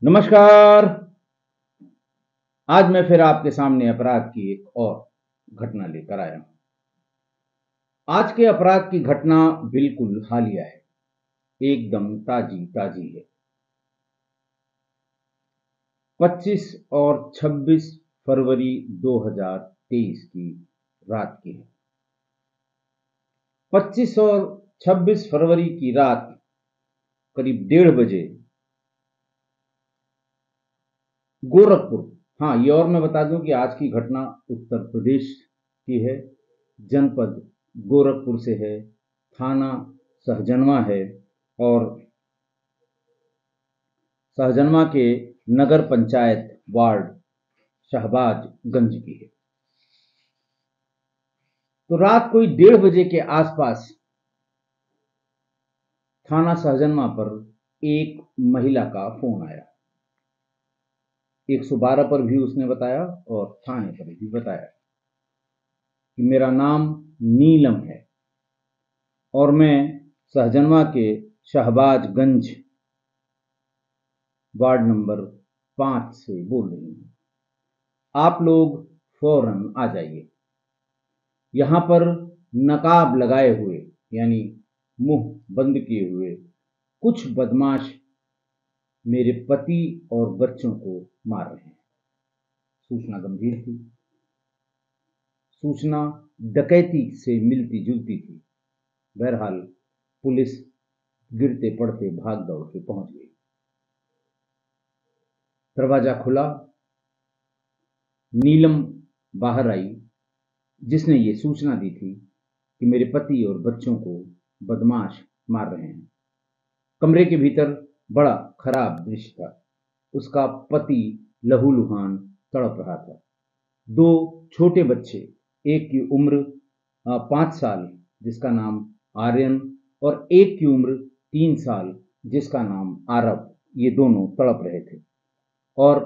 नमस्कार। आज मैं फिर आपके सामने अपराध की एक और घटना लेकर आया हूं। आज के अपराध की घटना बिल्कुल हालिया है, एकदम ताजी ताजी है। 25 और 26 फरवरी 2023 की रात की है। 25 और 26 फरवरी की रात करीब 1:30 बजे गोरखपुर, हाँ, ये और मैं बता दूं कि आज की घटना उत्तर प्रदेश की है। जनपद गोरखपुर से है, थाना सहजनवा है और सहजनवा के नगर पंचायत वार्ड शहबाजगंज की है। तो रात कोई 1:30 बजे के आसपास थाना सहजनवा पर एक महिला का फोन आया। 112 पर भी उसने बताया और थाने पर भी बताया कि मेरा नाम नीलम है और मैं सहजनवा के शहबाजगंज वार्ड नंबर 5 से बोल रही हूँ। आप लोग फौरन आ जाइए। यहां पर नकाब लगाए हुए, यानी मुंह बंद किए हुए कुछ बदमाश मेरे पति और बच्चों को मार रहे हैं। सूचना गंभीर थी। सूचना डकैती से मिलती जुलती थी। बहरहाल पुलिस गिरते पड़ते भाग दौड़ के पहुंच गई। दरवाजा खुला, नीलम बाहर आई, जिसने ये सूचना दी थी कि मेरे पति और बच्चों को बदमाश मार रहे हैं। कमरे के भीतर बड़ा खराब दृश्य था। उसका पति लहूलुहान तड़प रहा था। दो छोटे बच्चे, एक की उम्र 5 साल जिसका नाम आर्यन और एक की उम्र 3 साल जिसका नाम आरव, ये दोनों तड़प रहे थे और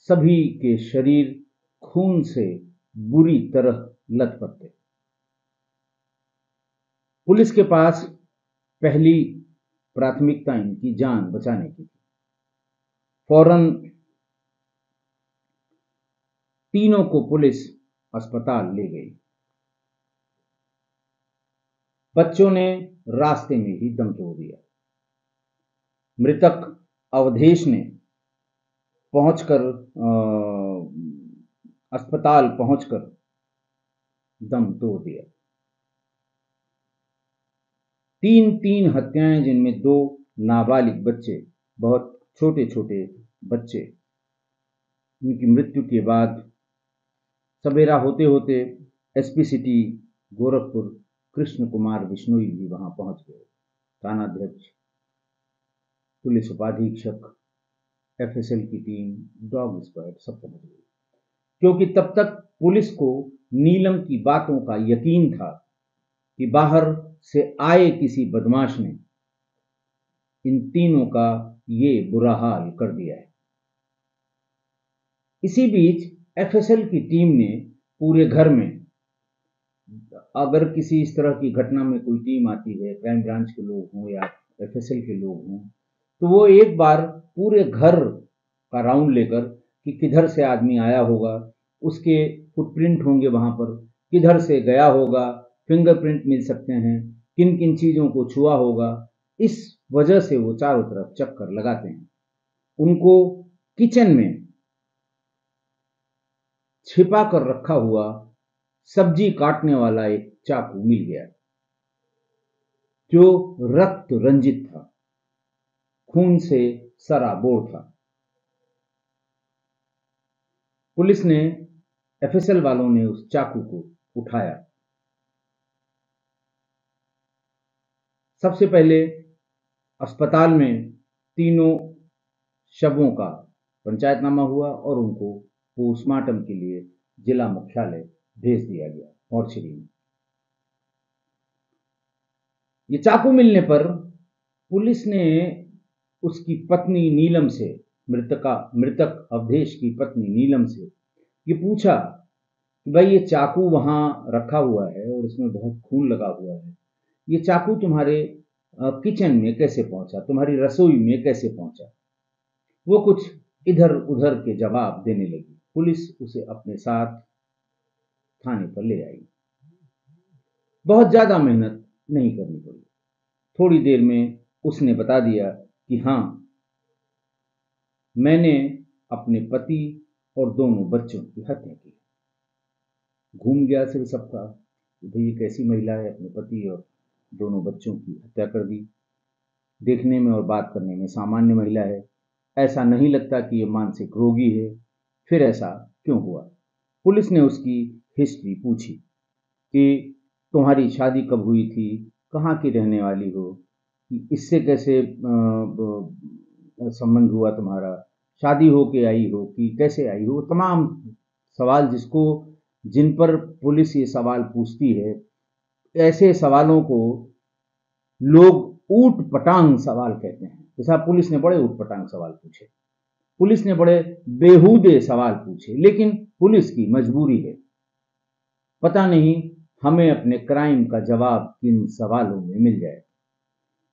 सभी के शरीर खून से बुरी तरह लथपथ थे। पुलिस के पास पहली प्राथमिकता इनकी जान बचाने की थी। फौरन तीनों को पुलिस अस्पताल ले गई। बच्चों ने रास्ते में ही दम तोड़ दिया। मृतक अवधेश ने पहुंचकर अस्पताल पहुंचकर दम तोड़ दिया। तीन तीन हत्याएं, जिनमें दो नाबालिग बच्चे, बहुत छोटे छोटे बच्चे, उनकी मृत्यु के बाद सवेरा होते होते एसपी सिटी गोरखपुर कृष्ण कुमार बिश्नोई भी वहां पहुंच गए। थानाध्यक्ष, पुलिस उपाधीक्षक, एफएसएल की टीम, डॉग स्क्वाड सब पहुंच गई, क्योंकि तब तक पुलिस को नीलम की बातों का यकीन था कि बाहर से आए किसी बदमाश ने इन तीनों का ये बुरा हाल कर दिया है। इसी बीच एफएसएल की टीम ने पूरे घर में, अगर किसी इस तरह की घटना में कोई टीम आती है, क्राइम ब्रांच के लोग हों या एफएसएल के लोग हों, तो वो एक बार पूरे घर का राउंड लेकर कि किधर से आदमी आया होगा, उसके फुटप्रिंट होंगे वहां पर, किधर से गया होगा, फिंगरप्रिंट मिल सकते हैं, किन किन चीजों को छुआ होगा, इस वजह से वो चारों तरफ चक्कर लगाते हैं। उनको किचन में छिपा कर रखा हुआ सब्जी काटने वाला एक चाकू मिल गया, जो रक्त रंजित था, खून से सराबोर था। पुलिस ने, एफएसएल वालों ने उस चाकू को उठाया। सबसे पहले अस्पताल में तीनों शवों का पंचायतनामा हुआ और उनको पोस्टमार्टम के लिए जिला मुख्यालय भेज दिया गया मॉर्चरी में। ये चाकू मिलने पर पुलिस ने उसकी पत्नी नीलम से, मृतक अवधेश की पत्नी नीलम से ये पूछा कि भाई, ये चाकू वहां रखा हुआ है और इसमें बहुत खून लगा हुआ है, ये चाकू तुम्हारे किचन में कैसे पहुंचा, तुम्हारी रसोई में कैसे पहुंचा? वो कुछ इधर उधर के जवाब देने लगी। पुलिस उसे अपने साथ थाने पर ले आई। बहुत ज्यादा मेहनत नहीं करनी पड़ी। थोड़ी देर में उसने बता दिया कि हाँ, मैंने अपने पति और दोनों बच्चों की हत्या की। घूम गया सिर सबका कि भाई एक ऐसी महिला है, अपने पति और दोनों बच्चों की हत्या कर दी। देखने में और बात करने में सामान्य महिला है, ऐसा नहीं लगता कि ये मानसिक रोगी है। फिर ऐसा क्यों हुआ? पुलिस ने उसकी हिस्ट्री पूछी कि तुम्हारी शादी कब हुई थी, कहाँ की रहने वाली हो, इससे कैसे संबंध हुआ तुम्हारा, शादी हो के आई हो कि कैसे आई हो। तमाम सवाल जिन पर पुलिस ये सवाल पूछती है, ऐसे सवालों को लोग ऊट पटांग सवाल कहते हैं। जैसा पुलिस ने बड़े ऊट पटांग सवाल पूछे, पुलिस ने बड़े बेहूदे सवाल पूछे, लेकिन पुलिस की मजबूरी है। पता नहीं हमें अपने क्राइम का जवाब किन सवालों में मिल जाए।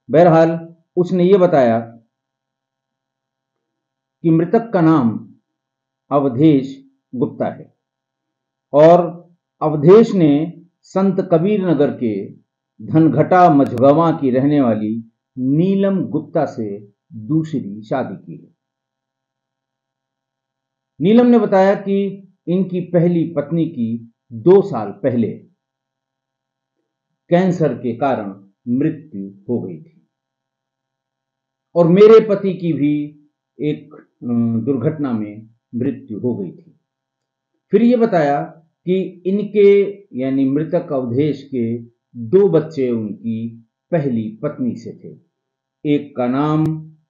बहरहाल उसने ये बताया कि मृतक का नाम अवधेश गुप्ता है और अवधेश ने संत कबीर नगर के धनघटा मझगवां की रहने वाली नीलम गुप्ता से दूसरी शादी की है। नीलम ने बताया कि इनकी पहली पत्नी की 2 साल पहले कैंसर के कारण मृत्यु हो गई थी और मेरे पति की भी एक दुर्घटना में मृत्यु हो गई थी। फिर ये बताया कि इनके यानी मृतक अवधेश के 2 बच्चे उनकी पहली पत्नी से थे। एक का नाम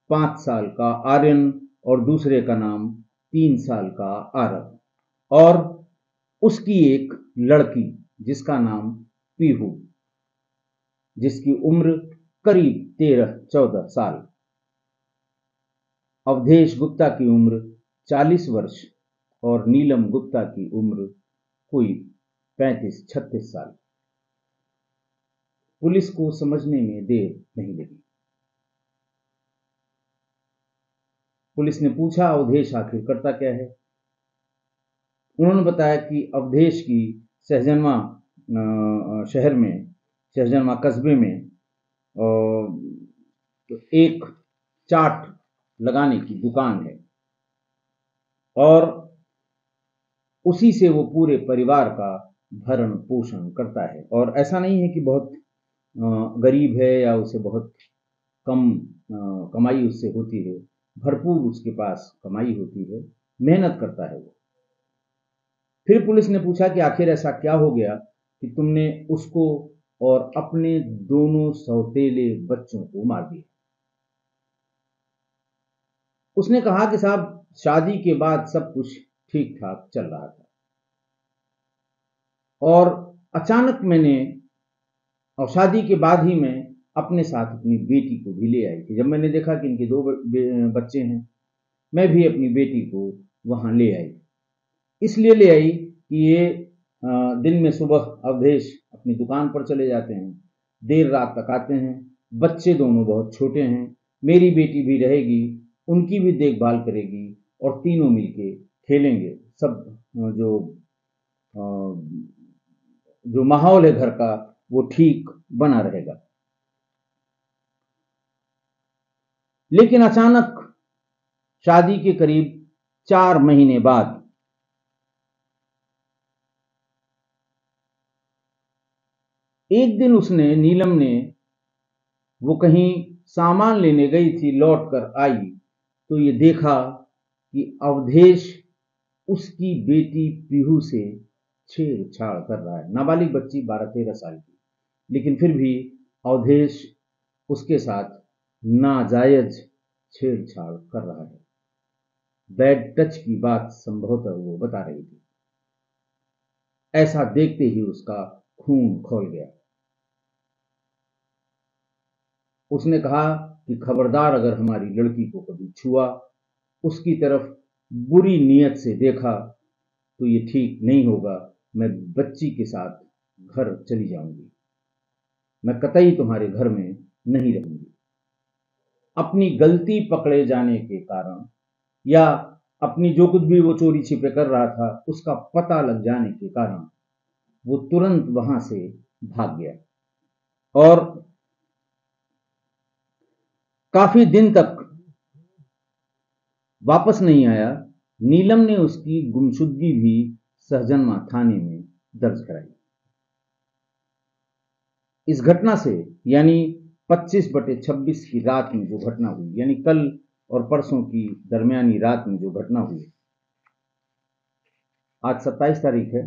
5 साल का आर्यन और दूसरे का नाम 3 साल का आरव और उसकी एक लड़की जिसका नाम पीहू, जिसकी उम्र करीब 13-14 साल। अवधेश गुप्ता की उम्र 40 वर्ष और नीलम गुप्ता की उम्र कोई 35-36 साल। पुलिस को समझने में देर नहीं लगी। पुलिस ने पूछा अवधेश आखिर करता क्या है। उन्होंने बताया कि अवधेश की सहजनवा शहर में, सहजनवा कस्बे में एक चाट लगाने की दुकान है और उसी से वो पूरे परिवार का भरण पोषण करता है। और ऐसा नहीं है कि बहुत गरीब है या उसे बहुत कम कमाई उससे होती है, भरपूर उसके पास कमाई होती है, मेहनत करता है वो। फिर पुलिस ने पूछा कि आखिर ऐसा क्या हो गया कि तुमने उसको और अपने दोनों सौतेले बच्चों को मार दिया। उसने कहा कि साहब शादी के बाद सब कुछ ठीक ठाक चल रहा था और अचानक मैंने, और शादी के बाद ही मैं अपने साथ अपनी बेटी को भी ले आई थी। जब मैंने देखा कि इनके 2 बच्चे हैं, मैं भी अपनी बेटी को वहां ले आई। इसलिए ले आई कि ये दिन में सुबह अवधेश अपनी दुकान पर चले जाते हैं, देर रात तक आते हैं, बच्चे दोनों बहुत छोटे हैं, मेरी बेटी भी रहेगी, उनकी भी देखभाल करेगी और तीनों मिलके खेलेंगे। सब अ, जो माहौल है घर का वो ठीक बना रहेगा। लेकिन अचानक शादी के करीब 4 महीने बाद एक दिन नीलम ने, वो कहीं सामान लेने गई थी, लौट कर आई तो ये देखा कि अवधेश उसकी बेटी पीहू से छेड़छाड़ कर रहा है। नाबालिग बच्ची 12-13 साल की, लेकिन फिर भी अवधेश उसके साथ नाजायज छेड़छाड़ कर रहा है। बैड टच की बात संभवतः वो बता रही थी। ऐसा देखते ही उसका खून खौल गया। उसने कहा कि खबरदार अगर हमारी लड़की को कभी छुआ, उसकी तरफ बुरी नीयत से देखा तो ये ठीक नहीं होगा। मैं बच्ची के साथ घर चली जाऊंगी, मैं कतई तुम्हारे घर में नहीं रहूंगी। अपनी गलती पकड़े जाने के कारण या अपनी जो कुछ भी वो चोरी छिपे कर रहा था उसका पता लग जाने के कारण वो तुरंत वहां से भाग गया और काफी दिन तक वापस नहीं आया। नीलम ने उसकी गुमशुदगी भी सहजनवा थाने में दर्ज कराई। इस घटना से यानी 25/26 की रात में जो घटना हुई, यानी कल और परसों की दरमियानी रात में जो घटना हुई, आज 27 तारीख है,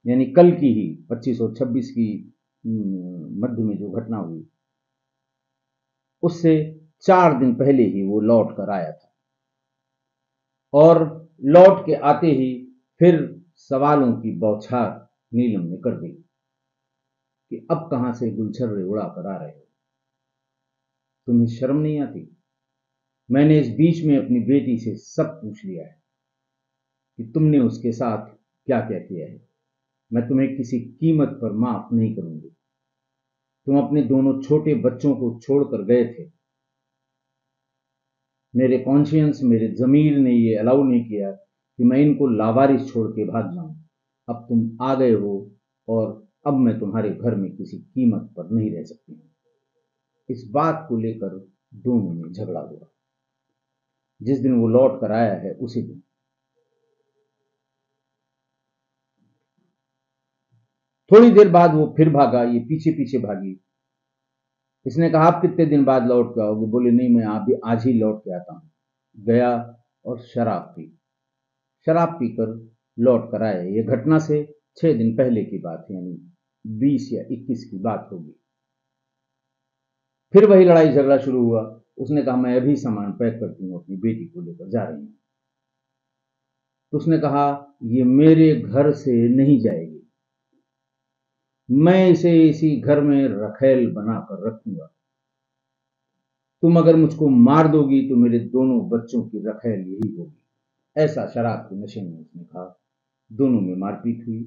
यानी कल की ही 25 और 26 की मध्य में जो घटना हुई, उससे 4 दिन पहले ही वो लौट कर आया था और लौट के आते ही फिर सवालों की बौछार नीलम ने कर दी कि अब कहां से गुलछर्रे उड़ा कर आ रहे हो, तुम्हें शर्म नहीं आती? मैंने इस बीच में अपनी बेटी से सब पूछ लिया है कि तुमने उसके साथ क्या क्या किया है। मैं तुम्हें किसी कीमत पर माफ नहीं करूंगी। तुम अपने दोनों छोटे बच्चों को छोड़कर गए थे। मेरे कॉन्शियंस, मेरे जमीर ने ये अलाउ नहीं किया कि मैं इनको लावारिस छोड़ के भाग जाऊं। अब तुम आ गए हो और अब मैं तुम्हारे घर में किसी कीमत पर नहीं रह सकती। इस बात को लेकर दोनों में झगड़ा हुआ। जिस दिन वो लौट कर आया है उसी दिन थोड़ी देर बाद वो फिर भागा, ये पीछे पीछे भागी। इसने कहा आप कितने दिन बाद लौट के आओगे? बोले नहीं, मैं आज ही लौट के आता हूं। गया और शराब पीकर लौट कर आए। ये घटना से 6 दिन पहले की बात है, यानी 20 या 21 की बात होगी। फिर वही लड़ाई झगड़ा शुरू हुआ। उसने कहा मैं अभी सामान पैक करती हूँ, अपनी बेटी को लेकर जा रही हूँ। तो उसने कहा ये मेरे घर से नहीं जाएगी, मैं इसे इसी घर में रखैल बनाकर रखूंगा। तुम अगर मुझको मार दोगी तो मेरे दोनों बच्चों की रखैल यही होगी। ऐसा शराब के नशे में उसने कहा। दोनों में मारपीट हुई।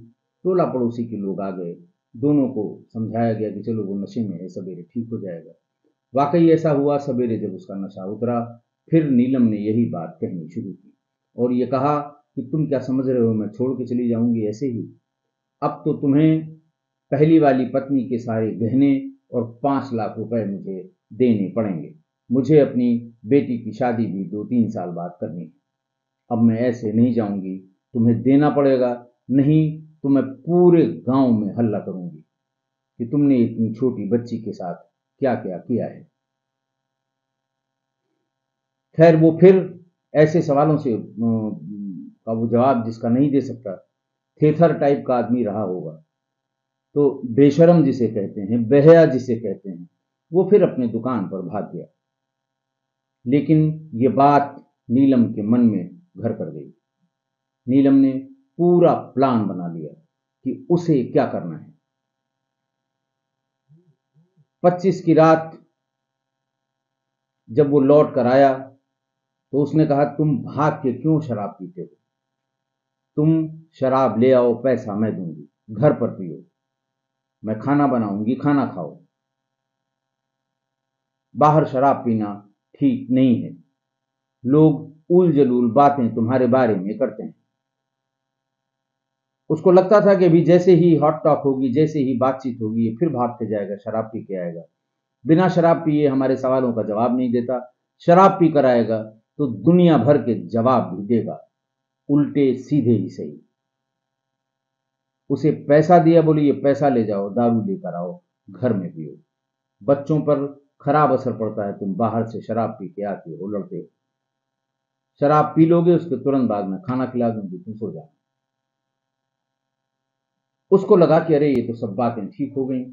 टोला पड़ोसी के लोग आ गए। दोनों को समझाया गया कि चलो वो नशे में है, सवेरे ठीक हो जाएगा। वाकई ऐसा हुआ। सवेरे जब उसका नशा उतरा फिर नीलम ने यही बात कहनी शुरू की और ये कहा कि तुम क्या समझ रहे हो मैं छोड़ के चली जाऊंगी ऐसे ही? अब तो तुम्हें पहली वाली पत्नी के सारे गहने और 5 लाख रुपए मुझे देने पड़ेंगे। मुझे अपनी बेटी की शादी भी 2-3 साल बाद करनी है। अब मैं ऐसे नहीं जाऊंगी, तुम्हें देना पड़ेगा, नहीं तो मैं पूरे गांव में हल्ला करूंगी कि तुमने इतनी छोटी बच्ची के साथ क्या क्या किया है। खैर वो फिर ऐसे सवालों से का वो जवाब जिसका नहीं दे सकता, थेथर टाइप का आदमी रहा होगा, तो बेशरम जिसे कहते हैं, बेहया जिसे कहते हैं, वो फिर अपने दुकान पर भाग गया। लेकिन ये बात नीलम के मन में घर कर गई। नीलम ने पूरा प्लान बना लिया कि उसे क्या करना है। 25 की रात जब वो लौट कर आया तो उसने कहा तुम भाग के क्यों शराब पीते हो? तुम शराब ले आओ, पैसा मैं दूंगी, घर पर पियो, मैं खाना बनाऊंगी, खाना खाओ। बाहर शराब पीना ठीक नहीं है। लोग उल जलूल बातें तुम्हारे बारे में करते हैं। उसको लगता था कि अभी जैसे ही हॉट टॉक होगी, जैसे ही बातचीत होगी, ये फिर भाग के जाएगा, शराब पी के आएगा। बिना शराब पिए हमारे सवालों का जवाब नहीं देता। शराब पी कर आएगा तो दुनिया भर के जवाब भी देगा, उल्टे सीधे ही सही। उसे पैसा दिया, बोले ये पैसा ले जाओ, दारू लेकर आओ, घर में पियो। बच्चों पर खराब असर पड़ता है, तुम बाहर से शराब पी के आते हो, लड़ते हो। शराब पी लोगे, उसके तुरंत बाद में खाना खिला दूंगी, तुम सो जाओ। उसको लगा कि अरे ये तो सब बातें ठीक हो गई।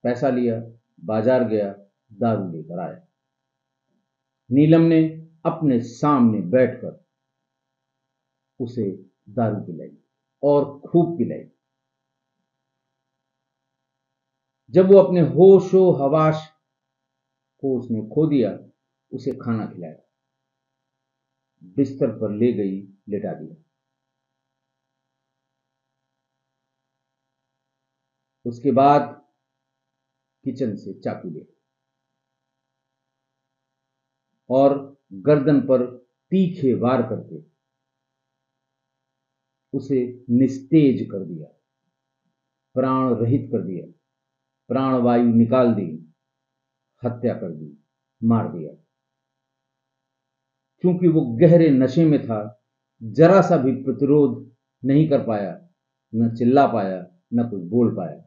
पैसा लिया, बाजार गया, दारू लेकर आया। नीलम ने अपने सामने बैठकर उसे दारू पिलाई और खूब पिलाई। जब वो अपने होशो हवास को उसने खो दिया, उसे खाना खिलाया, बिस्तर पर ले गई, लेटा दिया। उसके बाद किचन से चाकू ले और गर्दन पर तीखे वार करके उसे निस्तेज कर दिया, प्राण रहित कर दिया, प्राणवायु निकाल दी, हत्या कर दी, मार दिया। क्योंकि वो गहरे नशे में था, जरा सा भी प्रतिरोध नहीं कर पाया, न चिल्ला पाया, न कुछ बोल पाया।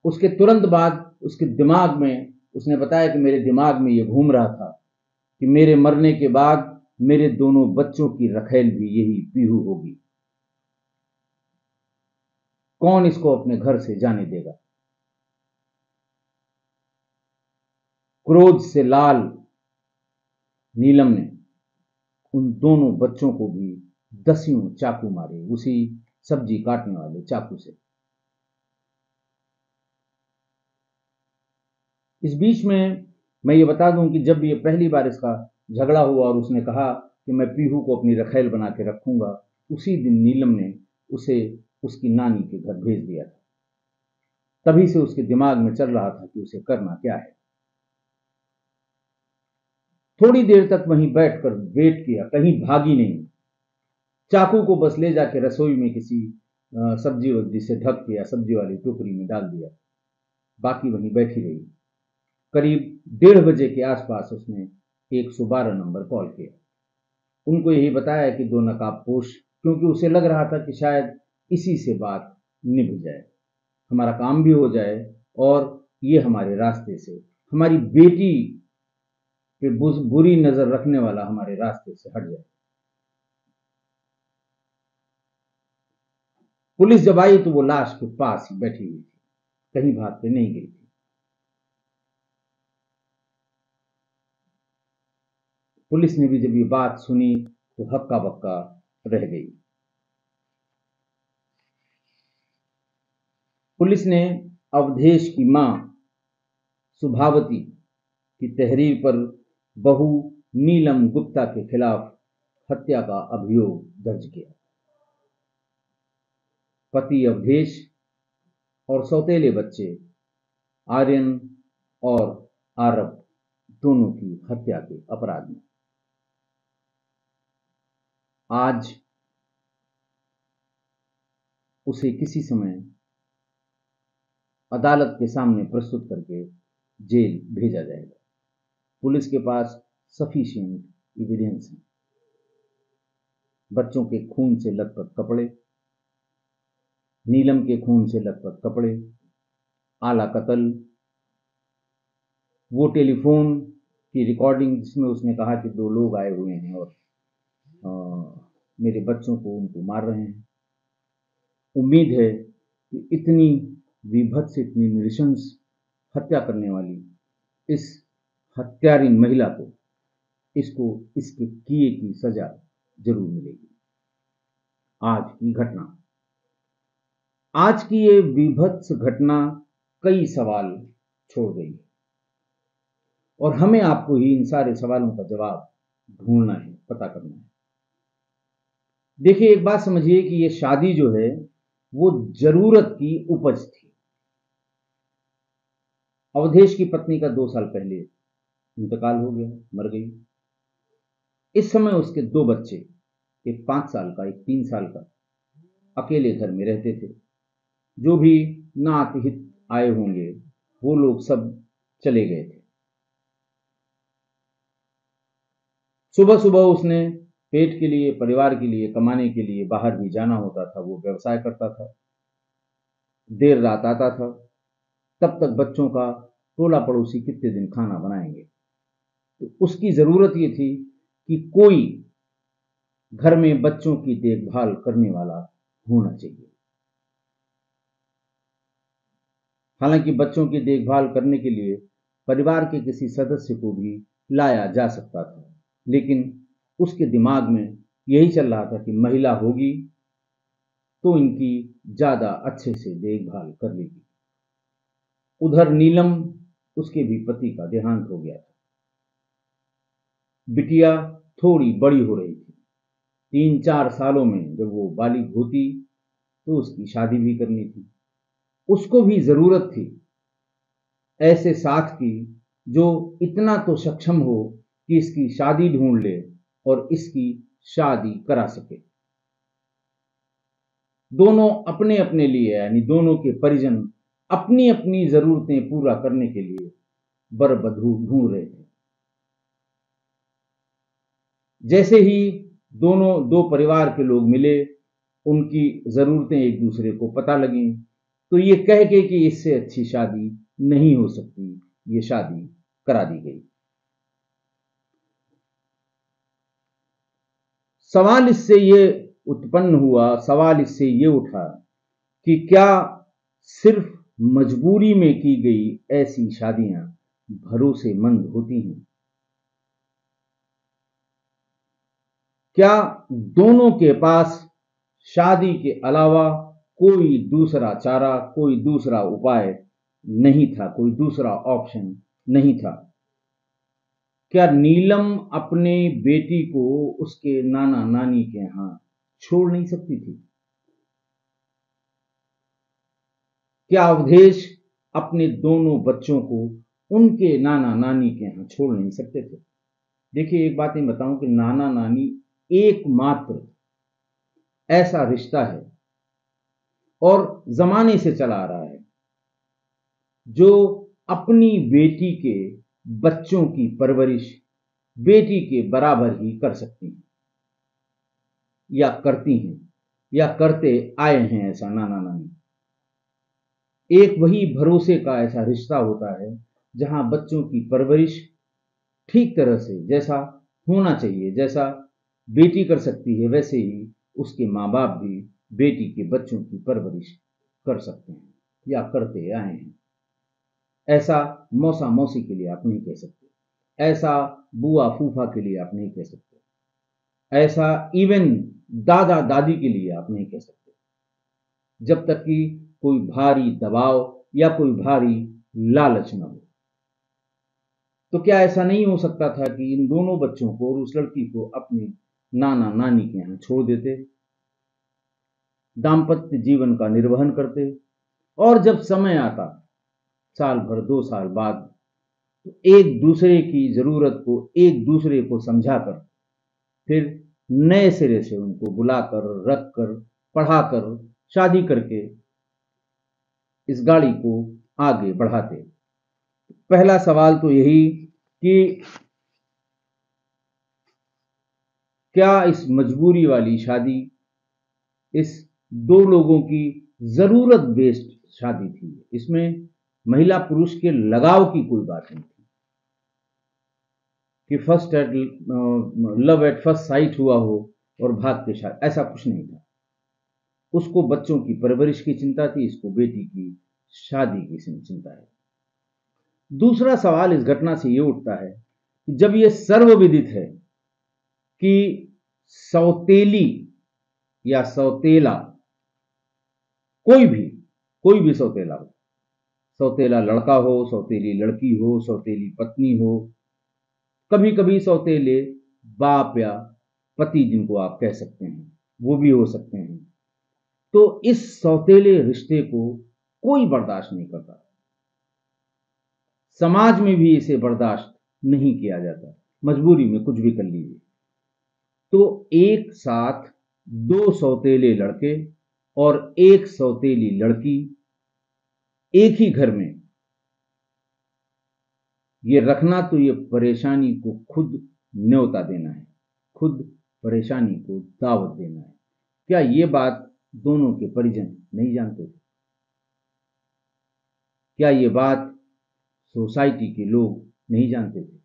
उसके तुरंत बाद उसके दिमाग में, उसने बताया कि मेरे दिमाग में ये घूम रहा था कि मेरे मरने के बाद मेरे दोनों बच्चों की रखैल भी यही पीहू होगी। कौन इसको अपने घर से जाने देगा? क्रोध से लाल नीलम ने उन दोनों बच्चों को भी दसियों चाकू मारे, उसी सब्जी काटने वाले चाकू से। इस बीच में मैं ये बता दूं कि जब ये पहली बार इसका झगड़ा हुआ और उसने कहा कि मैं पीहू को अपनी रखैल बना के रखूंगा, उसी दिन नीलम ने उसे उसकी नानी के घर भेज दिया था। तभी से उसके दिमाग में चल रहा था कि उसे करना क्या है। थोड़ी देर तक वहीं बैठकर वेट किया, कहीं भागी नहीं। चाकू को बस ले जाके रसोई में किसी सब्जी वब्जी से ढक के या सब्जी वाली टोकरी में डाल दिया, बाकी वहीं बैठी रही। करीब 1:30 बजे के आसपास उसने 112 नंबर कॉल किया। उनको यही बताया कि 2 नकाबपोश, क्योंकि उसे लग रहा था कि शायद इसी से बात निभ जाए, हमारा काम भी हो जाए और ये हमारे रास्ते से, हमारी बेटी पे बुरी नजर रखने वाला हमारे रास्ते से हट जाए। पुलिस जब आई तो वो लाश के पास ही बैठी हुई थी, कहीं भाग के नहीं गई थी। पुलिस ने भी जब ये बात सुनी तो हक्का बक्का रह गई। पुलिस ने अवधेश की मां सुभावती की तहरीर पर बहू नीलम गुप्ता के खिलाफ हत्या का अभियोग दर्ज किया। पति अवधेश और सौतेले बच्चे आर्यन और आरव दोनों की हत्या के अपराध में आज उसे किसी समय अदालत के सामने प्रस्तुत करके जेल भेजा जाएगा। पुलिस के पास सफिशिएंट एविडेंस है। बच्चों के खून से लथपथ कपड़े, नीलम के खून से लथपथ कपड़े, आला कत्ल, वो टेलीफोन की रिकॉर्डिंग जिसमें उसने कहा कि 2 लोग आए हुए हैं और मेरे बच्चों को उनको मार रहे हैं। उम्मीद है कि इतनी विभत्स, इतनी नृशंस हत्या करने वाली इस हत्यारिन महिला को, इसको इसके किए की सजा जरूर मिलेगी। आज की ये विभत्स घटना कई सवाल छोड़ गई और हमें आपको ही इन सारे सवालों का जवाब ढूंढना है, पता करना है। देखिए, एक बात समझिए कि ये शादी जो है वो जरूरत की उपज थी। अवधेश की पत्नी का 2 साल पहले इंतकाल हो गया, मर गई। इस समय उसके 2 बच्चे, एक 5 साल का, एक 3 साल का, अकेले घर में रहते थे। जो भी नात हित आए होंगे वो लोग सब चले गए थे। सुबह सुबह उसने पेट के लिए, परिवार के लिए, कमाने के लिए बाहर भी जाना होता था। वो व्यवसाय करता था, देर रात आता था। तब तक बच्चों का टोला पड़ोसी कितने दिन खाना बनाएंगे। तो उसकी जरूरत ये थी कि कोई घर में बच्चों की देखभाल करने वाला होना चाहिए। हालांकि बच्चों की देखभाल करने के लिए परिवार के किसी सदस्य को भी लाया जा सकता था, लेकिन उसके दिमाग में यही चल रहा था कि महिला होगी तो इनकी ज्यादा अच्छे से देखभाल कर लेगी। उधर नीलम, उसके भी पति का देहांत हो गया था। बिटिया थोड़ी बड़ी हो रही थी। 3-4 सालों में जब वो बालिग होती तो उसकी शादी भी करनी थी। उसको भी जरूरत थी ऐसे साथ की जो इतना तो सक्षम हो कि इसकी शादी ढूंढ ले और इसकी शादी करा सके। दोनों अपने अपने लिए यानी दोनों के परिजन अपनी अपनी जरूरतें पूरा करने के लिए वर वधू ढूंढ रहे थे। जैसे ही दो परिवार के लोग मिले, उनकी जरूरतें एक दूसरे को पता लगी, तो ये कह के कि इससे अच्छी शादी नहीं हो सकती, ये शादी करा दी गई। सवाल इससे ये उत्पन्न हुआ, सवाल इससे ये उठा कि क्या सिर्फ मजबूरी में की गई ऐसी शादियां भरोसेमंद होती हैं? क्या दोनों के पास शादी के अलावा कोई दूसरा चारा, कोई दूसरा उपाय नहीं था, कोई दूसरा ऑप्शन नहीं था? क्या नीलम अपने बेटी को उसके नाना नानी के यहां छोड़ नहीं सकती थी? क्या अवधेश अपने दोनों बच्चों को उनके नाना नानी के यहां छोड़ नहीं सकते थे? देखिए, एक बात मैं बताऊं कि नाना नानी एकमात्र ऐसा रिश्ता है और जमाने से चला आ रहा है जो अपनी बेटी के बच्चों की परवरिश बेटी के बराबर ही कर सकती हैं या करती हैं या करते आए हैं। ऐसा नाना नानी एक वही भरोसे का ऐसा रिश्ता होता है जहां बच्चों की परवरिश ठीक तरह से जैसा होना चाहिए, जैसा बेटी कर सकती है, वैसे ही उसके माँ बाप भी बेटी के बच्चों की परवरिश कर सकते हैं या करते आए हैं। ऐसा मौसा मौसी के लिए आप नहीं कह सकते, ऐसा बुआ फूफा के लिए आप नहीं कह सकते, ऐसा इवन दादा दादी के लिए आप नहीं कह सकते, जब तक कि कोई भारी दबाव या कोई भारी लालच न हो। तो क्या ऐसा नहीं हो सकता था कि इन दोनों बच्चों को और उस लड़की को अपने नाना नानी के यहां छोड़ देते, दाम्पत्य जीवन का निर्वहन करते, और जब समय आता साल भर 2 साल बाद, तो एक दूसरे की जरूरत को एक दूसरे को समझाकर फिर नए सिरे से उनको बुलाकर रखकर पढ़ाकर शादी करके इस गाड़ी को आगे बढ़ाते। पहला सवाल तो यही कि क्या इस मजबूरी वाली शादी इस दो लोगों की जरूरत बेस्ड शादी थी? इसमें महिला पुरुष के लगाव की कोई बात नहीं थी कि first at love at first sight हुआ हो और भाग के शादी, ऐसा कुछ नहीं था। उसको बच्चों की परवरिश की चिंता थी, इसको बेटी की शादी की चिंता है। दूसरा सवाल इस घटना से ये उठता है कि जब ये सर्वविदित है कि सौतेली या सौतेला कोई भी सौतेला हो, सौतेला लड़का हो, सौतेली लड़की हो, सौतेली पत्नी हो, कभी कभी सौतेले बाप या पति जिनको आप कह सकते हैं वो भी हो सकते हैं, तो इस सौतेले रिश्ते को कोई बर्दाश्त नहीं करता। समाज में भी इसे बर्दाश्त नहीं किया जाता, मजबूरी में कुछ भी कर लीजिए। तो एक साथ दो सौतेले लड़के और एक सौतेली लड़की एक ही घर में ये रखना, तो ये परेशानी को खुद न्योता देना है, खुद परेशानी को दावत देना है। क्या ये बात दोनों के परिजन नहीं जानते थे? क्या ये बात सोसाइटी के लोग नहीं जानते थे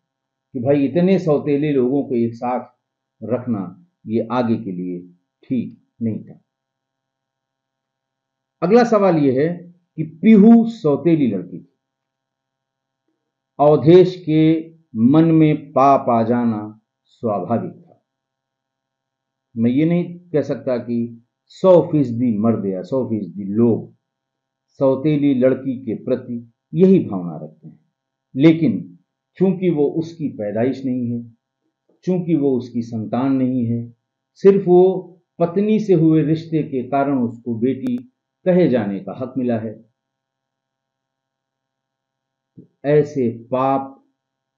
कि भाई इतने सौतेले लोगों को एक साथ रखना ये आगे के लिए ठीक नहीं था? अगला सवाल यह है कि पीहू सौतेली लड़की थी। अवधेश के मन में पाप आ जाना स्वाभाविक था। मैं ये नहीं कह सकता कि 100% मर्द या 100% लोग सौतेली लड़की के प्रति यही भावना रखते हैं, लेकिन चूंकि वो उसकी पैदाइश नहीं है, चूंकि वो उसकी संतान नहीं है, सिर्फ वो पत्नी से हुए रिश्ते के कारण उसको बेटी कहे जाने का हक मिला है, ऐसे पाप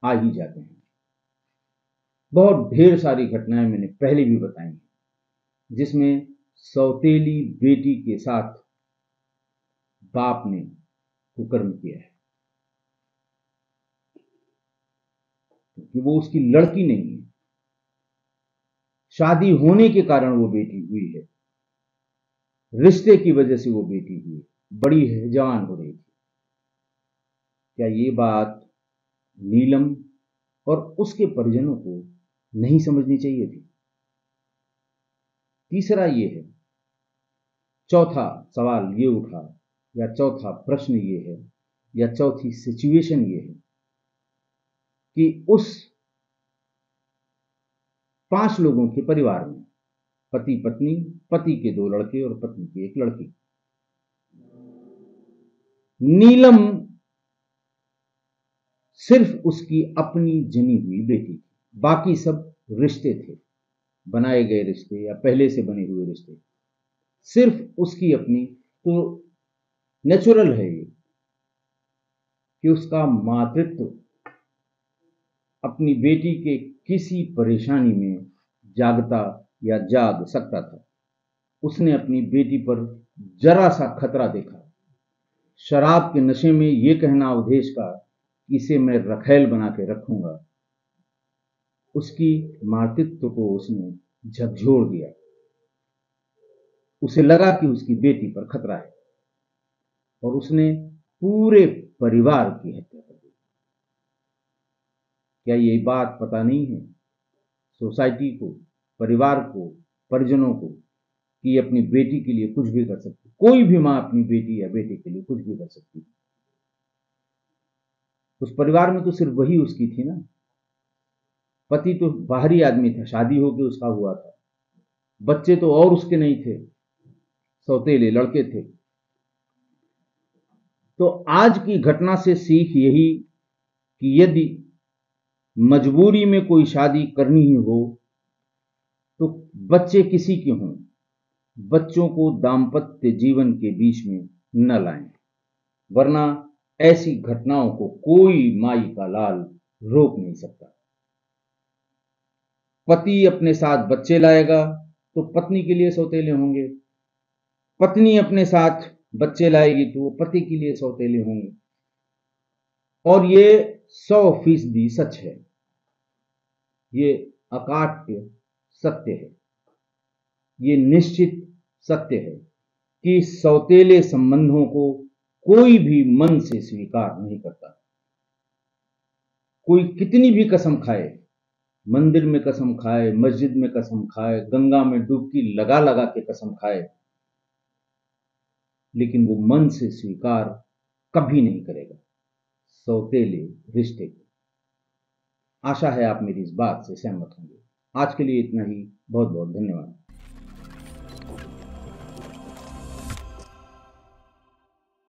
आ ही जाते हैं। बहुत ढेर सारी घटनाएं मैंने पहले भी बताई हैं जिसमें सौतेली बेटी के साथ बाप ने कुकर्म किया है, क्योंकि वो उसकी लड़की नहीं है, शादी होने के कारण वो बेटी हुई है, रिश्ते की वजह से वो बेटी हुई है, बड़ी है, जवान हो रही थी। क्या ये बात नीलम और उसके परिजनों को नहीं समझनी चाहिए थी? तीसरा ये है, चौथा सवाल ये उठा, या चौथा प्रश्न ये है, या चौथी सिचुएशन ये है कि उस 5 लोगों के परिवार में पति पत्नी, पति के 2 लड़के और पत्नी की 1 लड़की, नीलम सिर्फ उसकी अपनी जनी हुई बेटी थी, बाकी सब रिश्ते थे, बनाए गए रिश्ते या पहले से बने हुए रिश्ते, सिर्फ उसकी अपनी। तो नेचुरल है ये कि उसका मातृत्व अपनी बेटी के किसी परेशानी में जागता या जाग सकता था। उसने अपनी बेटी पर जरा सा खतरा देखा, शराब के नशे में ये कहना अवधेश का कि इसे मैं रखैल बना के रखूंगा, उसकी मातृत्व को उसने झकझोर दिया। उसे लगा कि उसकी बेटी पर खतरा है और उसने पूरे परिवार की हत्या कर दी। क्या ये बात पता नहीं है सोसाइटी को, परिवार को, परिजनों को कि ये अपनी बेटी के लिए कुछ भी कर सकती? कोई भी मां अपनी बेटी या बेटे के लिए कुछ भी कर सकती। उस परिवार में तो सिर्फ वही उसकी थी ना, पति तो बाहरी आदमी था, शादी होके उसका हुआ था, बच्चे तो और उसके नहीं थे, सौतेले लड़के थे। तो आज की घटना से सीख यही कि यदि मजबूरी में कोई शादी करनी ही हो तो बच्चे किसी के हों, बच्चों को दाम्पत्य जीवन के बीच में न लाएं, वरना ऐसी घटनाओं को कोई माई का लाल रोक नहीं सकता। पति अपने साथ बच्चे लाएगा तो पत्नी के लिए सौतेले होंगे, पत्नी अपने साथ बच्चे लाएगी तो वो पति के लिए सौतेले होंगे। और ये 100% सच है, ये अकाट्य सत्य है, ये निश्चित सत्य है कि सौतेले संबंधों को कोई भी मन से स्वीकार नहीं करता। कोई कितनी भी कसम खाए, मंदिर में कसम खाए, मस्जिद में कसम खाए, गंगा में डुबकी लगा लगा के कसम खाए, लेकिन वो मन से स्वीकार कभी नहीं करेगा सौतेले रिश्ते को। आशा है आप मेरी इस बात से सहमत होंगे। आज के लिए इतना ही। बहुत बहुत धन्यवाद।